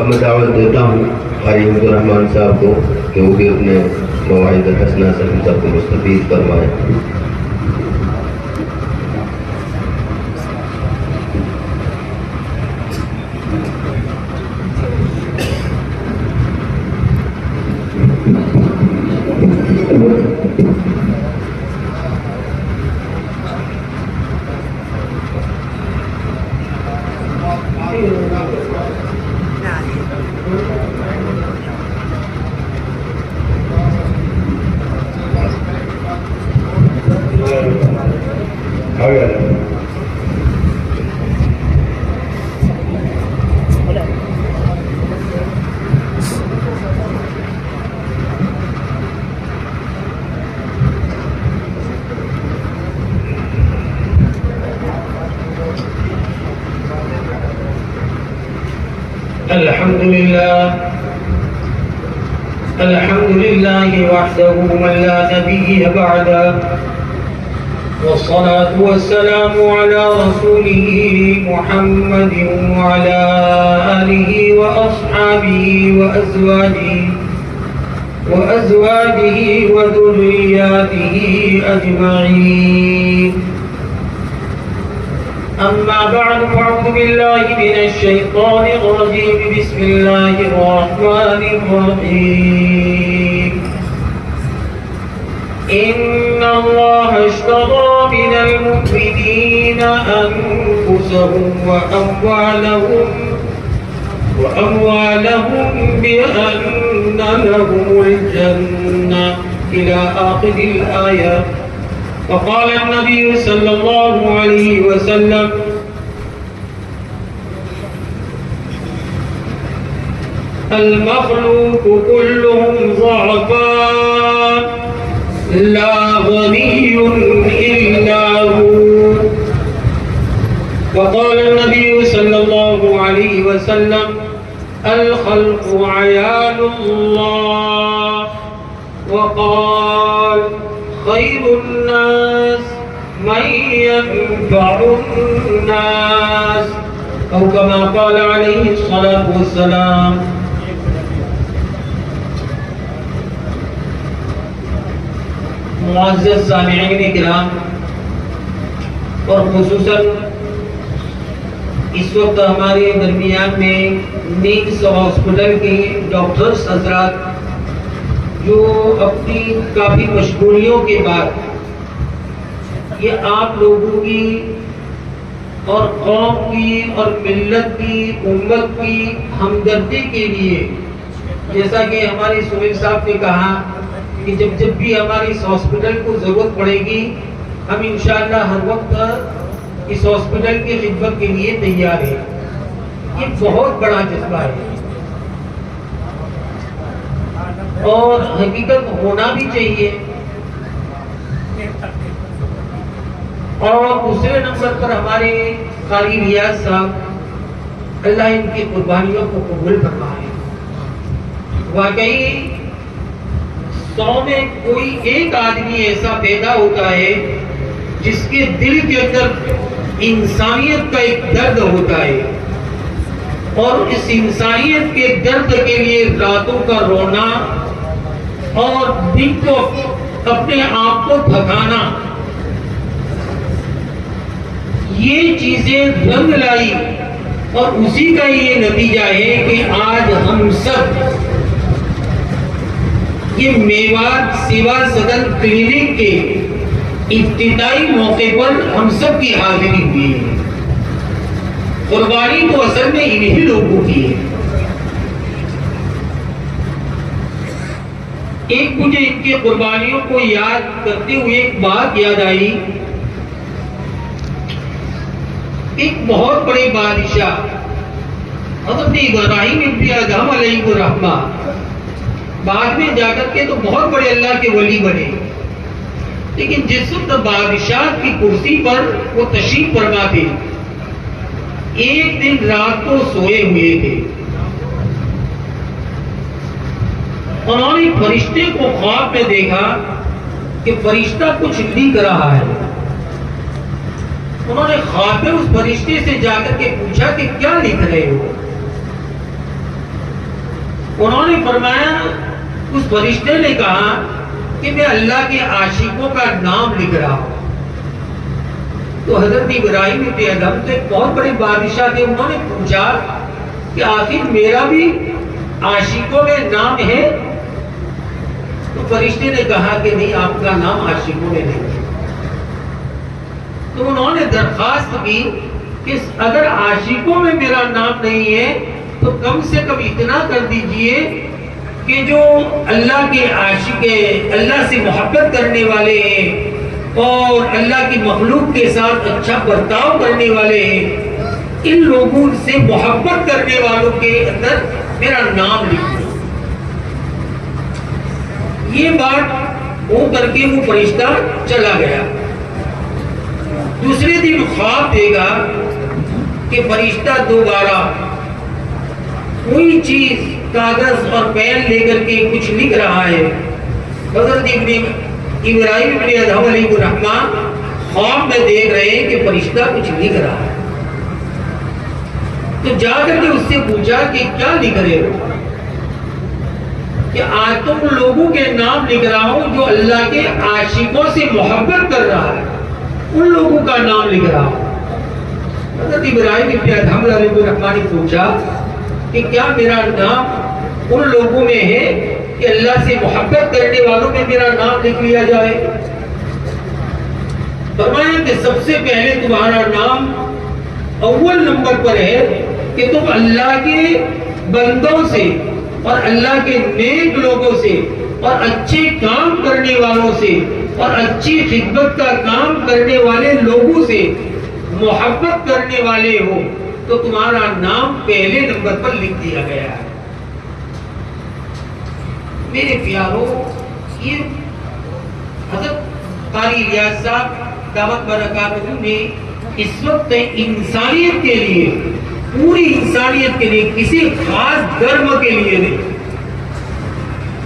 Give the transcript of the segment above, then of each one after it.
اب میں دعوت دیتا ہوں قاری عبد الرحمن صاحب کو کہ وہ بھی اپنے مواعظ حسنہ سے ہم سب کو مستفید فرمائیں۔ الحمد لله وحده من لا نبي بعده، والصلاة والسلام على رسوله محمد وعلى آله وأصحابه وأزواجه وذرياته أجمعين. أما بعد فأعوذ بالله من الشيطان الرجيم. بسم الله الرحمن الرحيم. إن الله اشترى من المؤمنين أنفسهم وأموالهم بأن لهم الجنة إلى آخر الآية. وقال النبي صلى الله عليه وسلم: المخلوق كلهم ضعفاء لا غني إلا هو. وقال النبي صلى الله عليه وسلم: الخلق عيال الله. وقال: خير الناس من ينفع الناس، أو كما قال عليه الصلاة والسلام. معزز سامعین کرام، اور خصوصاً اس وقت ہمارے درمیان میں نیکس ہاسپٹل کے ڈاکٹرز حضرات جو اپنی کافی مشغولیوں کے بعد یہ آپ لوگوں کی اور قوم کی اور ملت کی امت کی ہمدردی کے لیے، جیسا کہ ہمارے سہیل صاحب نے کہا کہ جب بھی ہماری اس ہاسپٹل کو ضرورت پڑے گی ہم انشاءاللہ ہر وقت اس ہاسپٹل کی خدمت کے لیے تیار ہیں. یہ بہت بڑا جذبہ ہے اور حقیقت ہونا بھی چاہیے. اور دوسرے نمبر پر ہمارے قاری ریاض صاحب، اللہ ان کی قربانیوں کو قبول فرمائے. واقعی 100 میں کوئی ایک آدمی ایسا پیدا ہوتا ہے جس کے دل کے اندر انسانیت کا ایک درد ہوتا ہے، اور اس انسانیت کے درد کے لیے راتوں کا رونا اور دن کو اپنے آپ کو تھکانا، یہ چیزیں رنگ لائی. اور اسی کا یہ نتیجہ ہے کہ آج ہم سب یہ میوات سیوا سدن کلینک کے افتتاحی موقع پر ہم سب کی حاضری ہوئی ہے. قربانی تو اصل میں انہی لوگوں کی ہے. ایک مجھے ان کی قربانیوں کو یاد کرتے ہوئے ایک بات یاد آئی. ایک بہت بڑے بادشاہ حضرت ابراہیم ابن ادہم علیہ الرحمہ بعد میں جا کر کے تو بہت بڑے اللہ کے ولی بنے، لیکن جس وقت بادشاہ کی کرسی پر وہ تشریف فرما تھے، ایک دن رات کو سوئے ہوئے تھے. انہوں نے فرشتے کو خواب میں دیکھا کہ فرشتہ کچھ لکھ رہا ہے. انہوں نے خواب میں اس فرشتے سے جا کر کے پوچھا کہ کیا لکھ رہے ہو؟ انہوں نے فرمایا اس فرشتے نے کہا کہ میں اللہ کے عاشقوں کا نام لکھ رہا ہوں. تو حضرت ابراہیم ابن ادھم تو ایک بہت بڑے بادشاہ تھے, انہوں نے پوچھا کہ آخر میرا بھی عاشقوں میں نام ہے؟ تو فرشتے نے کہا کہ نہیں, آپ کا نام عاشقوں میں نہیں. تو انہوں نے درخواست کی کہ اگر عاشقوں میں میرا نام نہیں ہے تو کم سے کم اتنا کر دیجئے کہ جو اللہ کے عاشق ہیں, اللہ سے محبت کرنے والے ہیں اور اللہ کی مخلوق کے ساتھ اچھا برتاؤ کرنے والے ہیں, ان لوگوں سے محبت کرنے والوں کے اندر میرا نام لکھو. یہ بات وہ کر کے وہ فرشتہ چلا گیا. دوسرے دن خواب دے گا کہ فرشتہ دوبارہ کوئی چیز کاغذ اور پین لے کر کے کچھ لکھ رہا ہے. حضرت ابراہیم ابن ادھم علیہ الرحمن خواب میں دیکھ رہے ہیں کہ فرشتہ کچھ لکھ رہا ہے. تو جا کر کے اس سے پوچھا کہ کیا لکھ رہے ہو؟ کہ آج تو ان لوگوں کے نام لکھ رہا ہوں جو اللہ کے عاشقوں سے محبت کر رہا ہے, ان لوگوں کا نام لکھ رہا ہوں. حضرت ابراہیم ابن ادھم علیہ الرحمن نے پوچھا کہ کیا میرا نام ان لوگوں میں ہے کہ اللہ سے محبت کرنے والوں میں میرا نام لکھ لیا جائے؟ فرمایا کہ سب سے پہلے تمہارا نام اول نمبر پر ہے کہ تم اللہ کے بندوں سے اور اللہ کے نیک لوگوں سے اور اچھے کام کرنے والوں سے اور اچھی خدمت کا کام کرنے والے لوگوں سے محبت کرنے والے ہو, تو تمہارا نام پہلے نمبر پر لکھ دیا گیا ہے. میرے پیاروں, یہ حضرت قاری الیاس صاحب دعوت برکاتہ نے اس وقت انسانیت کے لیے, پوری انسانیت کے لیے, کسی خاص دھرم کے لیے نہیں,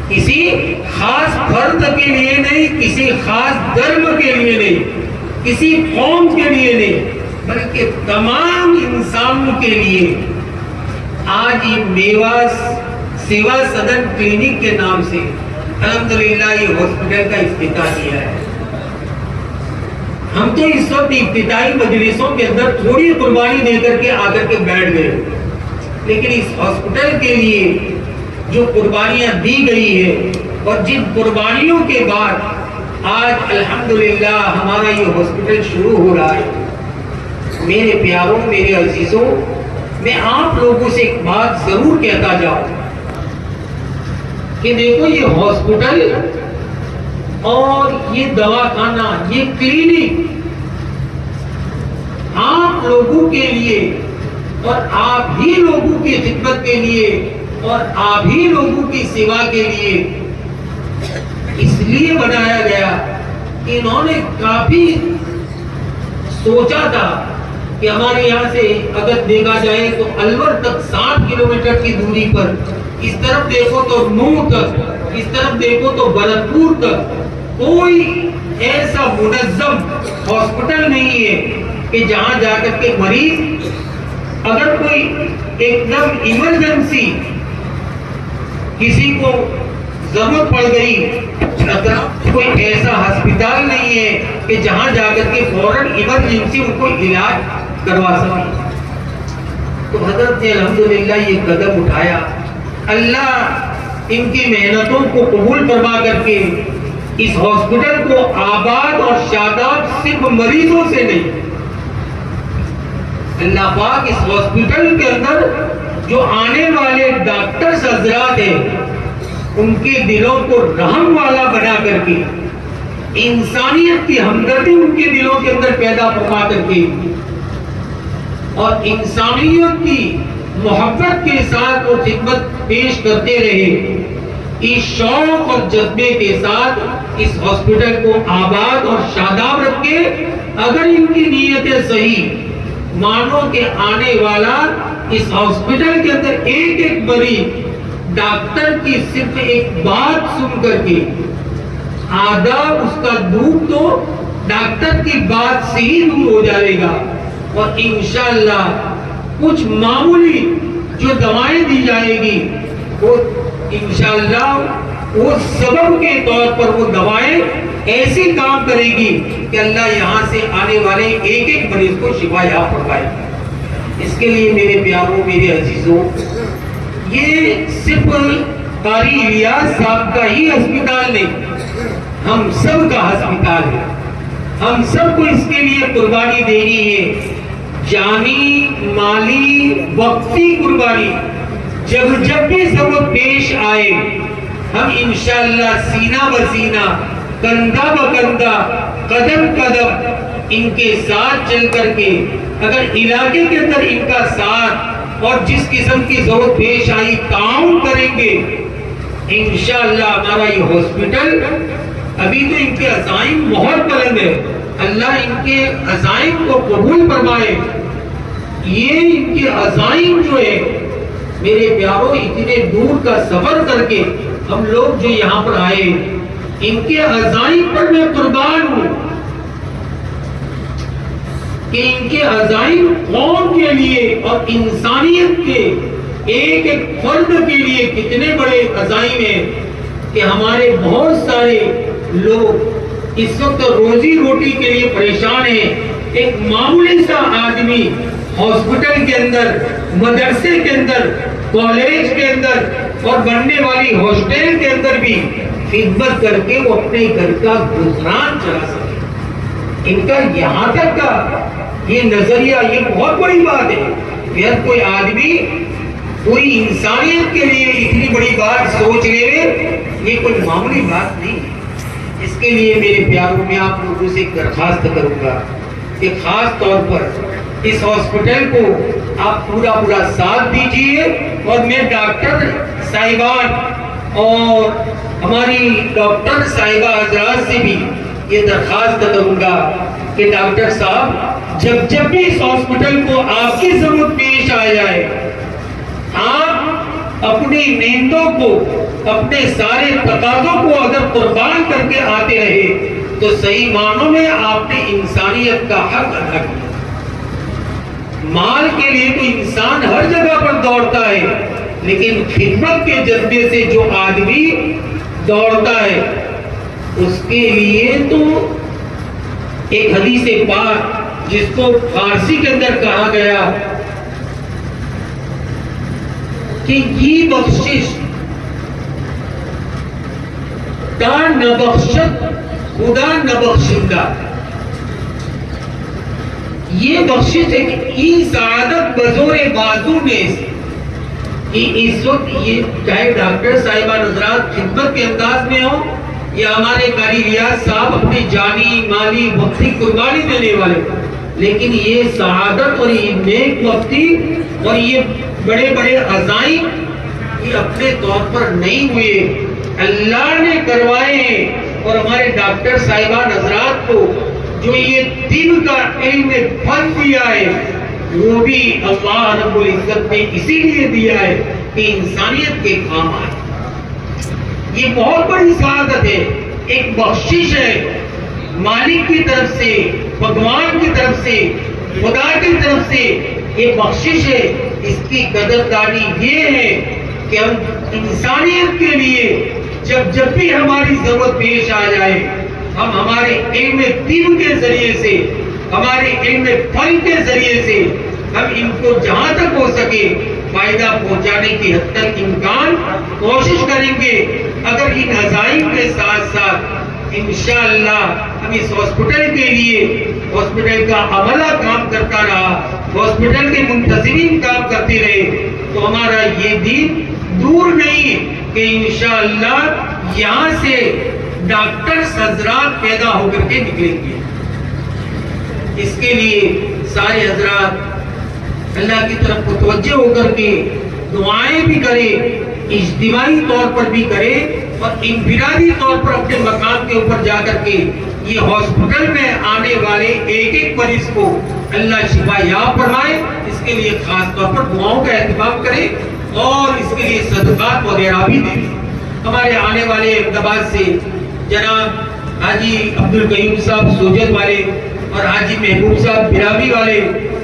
کسی خاص فرد کے لیے نہیں, کسی خاص دھرم کے لیے نہیں, کسی قوم کے لیے نہیں, بلکہ تمام انسانوں کے لیے آج یہ میواس سیوا سدن کلینک کے نام سے الحمدللہ یہ ہاسپٹل کا افتتاح کیا ہے. ہم تو اس وقت ابتدائی مجلسوں کے اندر تھوڑی قربانی دے کر کے آ کر کے بیٹھ گئے, لیکن اس ہاسپٹل کے لیے جو قربانیاں دی گئی ہے اور جن قربانیوں کے بعد آج الحمدللہ ہمارا یہ ہاسپٹل شروع ہو رہا ہے. میرے پیاروں, میرے عزیزوں, میں آپ لوگوں سے ایک بات ضرور کہتا جاؤں کہ دیکھو یہ ہاسپٹل اور یہ دواخانہ, یہ کلینک آپ لوگوں کے لیے اور آپ ہی لوگوں کی خدمت کے لیے اور آپ ہی لوگوں کی سیوا کے لیے اس لیے بنایا گیا کہ انہوں نے کافی سوچا تھا کہ ہمارے یہاں سے اگر دیکھا جائے تو الور تک 60 کلومیٹر کی دوری پر, اس طرف دیکھو تو نوح تک, اس طرف دیکھو تو برتپور تک کوئی ایسا منظم ہاسپٹل نہیں ہے کہ جہاں جا کر کے مریض اگر کوئی ایک دم ایمرجنسی کسی کو ضرورت پڑ گئی, کوئی ایسا ہسپتال نہیں ہے کہ جہاں جا کر کے فوراً ایمرجنسی ان کو علاج کروا سکے. تو حضرت نے الحمدللہ یہ قدم اٹھایا. اللہ ان کی محنتوں کو قبول فرما کر کے اس ہاسپٹل کو آباد اور شاداب صرف مریضوں سے نہیں, اللہ پاک اس ہاسپٹل کے اندر جو آنے والے ڈاکٹرز حضرات ہیں ان کے دلوں کو رحم والا بنا کر کے, انسانیت کی ہمدردی ان کے دلوں کے اندر پیدا فرما کر کے اور انسانیت کی محبت کے ساتھ وہ خدمت پیش کرتے رہے. اس شوق اور جذبے کے ساتھ اس ہاسپٹل کو آباد اور شاداب رکھے. اگر ان کی نیتیں صحیح, مانو کہ آنے والا اس ہاسپٹل کے اندر ایک ایک مریض ڈاکٹر کی صرف ایک بات سن کر کے آدھا اس کا دکھ تو ڈاکٹر کی بات سے ہی دور ہو جائے گا, اور انشاءاللہ کچھ معمولی جو دوائیں دی جائے گی وہ انشاءاللہ وہ سبب کے طور پر وہ دوائیں ایسی کام کرے گی کہ اللہ یہاں سے آنے والے ایک ایک مریض کو شفا یاب فرمائے گا۔ اس کے لیے میرے پیاروں، میرے عزیزوں، یہ صرف قاری الیاس صاحب کا ہی ہسپتال نہیں، ہم سب کا ہسپتال ہے۔ ہم سب کو اس کے لیے قربانی دینی ہے، جانی، مالی، وقتی قربانی۔ جب بھی ضرورت پیش آئے ہم انشاءاللہ سینہ بسینہ، کندھا بکندھا، قدم قدم ان کے ساتھ چل کر کے، اگر علاقے کے اندر ان کا ساتھ اور جس قسم کی ضرورت پیش آئی تعاون کریں گے، انشاءاللہ ہمارا یہ ہاسپٹل، ابھی تو ان کے عزائم بہت بلند ہے، اللہ ان کے عزائم کو قبول فرمائے۔ یہ ان کے عزائم جو ہے میرے پیاروں، اتنے دور کا سفر کر کے ہم لوگ جو یہاں پر آئے، ان کے عزائم پر میں قربان ہوں کہ ان کے عزائم قوم کے لیے اور انسانیت کے ایک ایک فرد کے لیے کتنے بڑے عزائم ہیں کہ ہمارے بہت سارے لوگ اس وقت روزی روٹی کے لیے پریشان ہیں۔ ایک معمولی سا آدمی ہاسپٹل کے اندر، مدرسے کے اندر، کالج کے اندر اور بننے والی ہاسٹل کے اندر بھی خدمت کر کے وہ اپنے گھر کا گزران چلا سکے۔ ان کا یہاں تک کا یہ نظریہ، یہ بہت بڑی بات ہے کہ ہر کوئی آدمی پوری انسانیت کے لیے اتنی بڑی بات سوچ لے، یہ کوئی معمولی بات نہیں ہے۔ اس کے لیے میرے پیاروں، میں آپ لوگوں سے ایک درخواست کروں گا کہ خاص طور پر اس ہاسپٹل کو آپ پورا ساتھ دیجیے، اور میں ڈاکٹر صاحبان اور ہماری ڈاکٹر صاحبہ حضرات سے بھی یہ درخواست کروں گا کہ ڈاکٹر صاحب، جب بھی اس ہاسپٹل کو آپ کی ضرورت پیش آ جائے، آپ اپنی نیندوں کو، اپنے سارے تقاضوں کو اگر قربان کر کے آتے رہے تو صحیح معنوں میں آپ نے انسانیت کا حق ادا کیا۔ مال کے لیے تو انسان ہر جگہ پر دوڑتا ہے، لیکن خدمت کے جذبے سے جو آدمی دوڑتا ہے، اس کے لیے تو ایک حدیث پاک جس کو فارسی کے اندر کہا گیا کہ یہ بخشش تا نہ بخشت خدا نہ بخشندہ، یہ بخشش ہے کہ ای سعادت بزور بازو نیز، کہ اس وقت یہ چاہے ڈاکٹر صاحبہ حضرات خدمت کے انداز میں ہو یا ہمارے قاری الیاس صاحب اپنی جانی، مالی، وقتی قربانی دینے والے، لیکن یہ سعادت اور یہ نیک وقتی اور یہ بڑے بڑے عزائم یہ اپنے طور پر نہیں ہوئے، اللہ نے کروائے ہیں۔ اور ہمارے ڈاکٹر صاحبان حضرات کو جو یہ دن کا علم فن دیا ہے، وہ بھی اللہ رب العزت نے اسی لیے دیا ہے کہ انسانیت کے کام آئے۔ یہ بہت بڑی سعادت ہے، ایک بخشش ہے مالک کی طرف سے، بھگوان کی طرف سے، خدا کی طرف سے یہ بخشش ہے۔ اس کی قدردانی یہ ہے کہ ہم انسانیت کے لیے جب بھی ہماری ضرورت پیش آ جائے، ہم ہمارے علم طب کے ذریعے سے، ہمارے علم فن کے ذریعے سے ہم ان کو جہاں تک ہو سکے فائدہ پہنچانے کی حد تک امکان کوشش کریں گے۔ اگر ان عزائم کے ساتھ ساتھ انشاءاللہ ہم اس ہاسپٹل کے لیے، ہاسپٹل کا عملہ کام کرتا رہا، ہاسپٹل کے منتظمین کام کرتے رہے، تو ہمارا یہ دن دور نہیں کہ انشاءاللہ یہاں سے ڈاکٹر حضرات پیدا ہو کر کے نکلیں گے۔ اس کے لیے سارے حضرات اللہ کی طرف متوجہ ہو کر کے دعائیں بھی کریں، اجتماعی طور پر بھی کریں، اور انفرادی طور پر اپنے مقام کے اوپر جا کر کے یہ ہاسپٹل میں آنے والے ایک ایک مریض کو اللہ شفا یاب فرمائے۔ اس کے لیے خاص طور پر دعاؤں کا اہتمام کریں اور اس کے لیے صدقات وغیرہ بھی دیں۔ ہمارے آنے والے اقتباس سے جناب حاجی عبدالقیوم صاحب سوجت والے اور حاجی محبوب صاحب بھراوی والے،